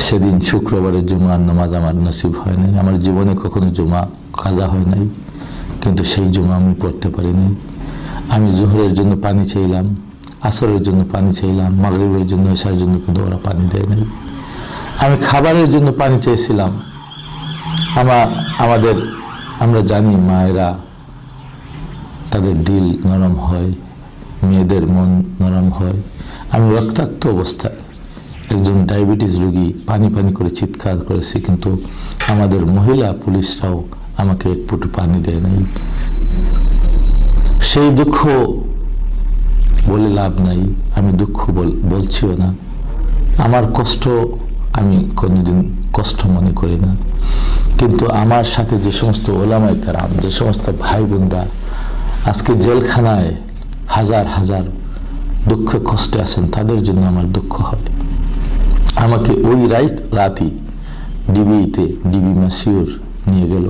সেদিন শুক্রবারের জুমার নামাজ আমার নসিব হয় নাই, আমার জীবনে কখনো জুমা কাজা হয় নাই, কিন্তু সেই জুমা আমি পড়তে পারি নাই। আমি জোহরের জন্য পানি চাইলাম, আসরের জন্য পানি চাইলাম, মাগরিবের জন্য, এশার জন্য, কিন্তু ওরা পানি দেয় নাই। আমি খাবারের জন্য পানি চেয়েছিলাম। আমরা জানি মায়েরা তাদের দিল নরম হয়, মেয়েদের মন নরম হয়। আমি রক্তাক্ত অবস্থায় একজন ডায়াবেটিস রোগী পানি পানি করে চিৎকার করেছি, কিন্তু আমাদের মহিলা পুলিশরাও আমাকে এক ফুট পানি দেয় নাই। সেই দুঃখ বলে লাভ নাই, আমি দুঃখ বলছিও না। আমার কষ্ট আমি কোনোদিন কষ্ট মনে করি না, কিন্তু আমার সাথে যে সমস্ত ওলামায়ে কেরাম, যে সমস্ত ভাই বোনরা আজকে জেলখানায় হাজার হাজার দুঃখে কষ্টে আছেন, তাদের জন্য আমার দুঃখ হয়। আমাকে ওই রাতই ডিবি মাসিউর নিয়ে গেল,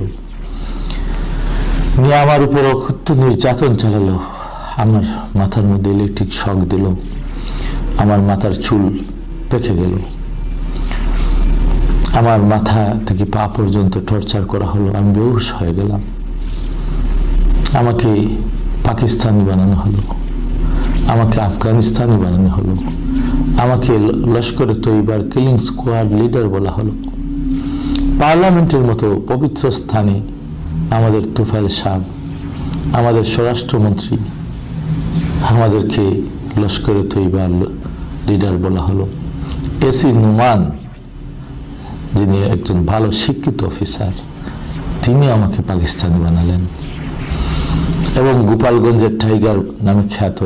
নিয়ে আমার উপর অকথ্য নির্যাতন চালালো। আমার মাথার মধ্যে ইলেকট্রিক শক দিল, আমার মাথার চুল পেকে গেল, আমার মাথা থেকে পা পর্যন্ত টর্চার করা হলো। আমি বেহুশ হয়ে গেলাম। আমাকে পাকিস্তানি বানানো হলো, আমাকে আফগানিস্তানি বানানো হলো, আমাকে লস্করে তৈবার কিলিং স্কোয়াড লিডার বলা হলো। পার্লামেন্টের মতো পবিত্র স্থানে আমাদের তুফাইল সাহেব, আমাদের স্বরাষ্ট্রমন্ত্রী, আমাদেরকে লস্করে তৈবার লিডার বলা হলো। এসি নুমান, যিনি একজন ভালো শিক্ষিত অফিসার, তিনি আমাকে পাকিস্তানি বানালেন। এবং গোপালগঞ্জের টাইগার নামে খ্যাত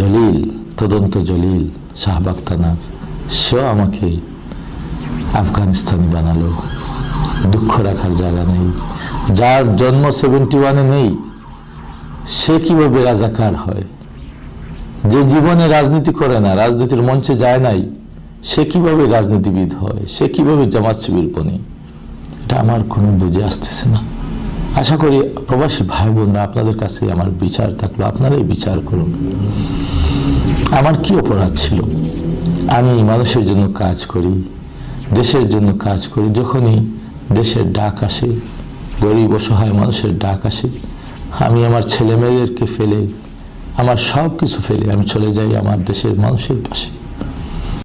জলিল, তদন্ত জলিল শাহবাগ থানার, সেও আমাকে আফগানিস্তানি বানালো। দুঃখ রাখার জায়গা নেই। যার জন্ম 71-এ নেই, সে কিভাবে রাজাকার হয়? যে জীবনে রাজনীতি করে না, রাজনীতির মঞ্চে যায় নাই, সে কিভাবে রাজনীতিবিদ হয়? সে কিভাবে জামাত শিবির বনে? এটা আমার কোনো বুঝে আসতেছে না। আশা করি প্রবাসী ভাই বোনরা, আপনাদের কাছে আমার বিচার থাকলো, আপনারাই বিচার করুন। আমার কি অপরাধ ছিল? আমি মানুষের জন্য কাজ করি, দেশের জন্য কাজ করি। যখনই দেশের ডাক আসে, গরিব অসহায় মানুষের ডাক আসে, আমি আমার ছেলে মেয়েদেরকে ফেলে, আমার সব কিছু ফেলে আমি চলে যাই আমার দেশের মানুষের পাশে।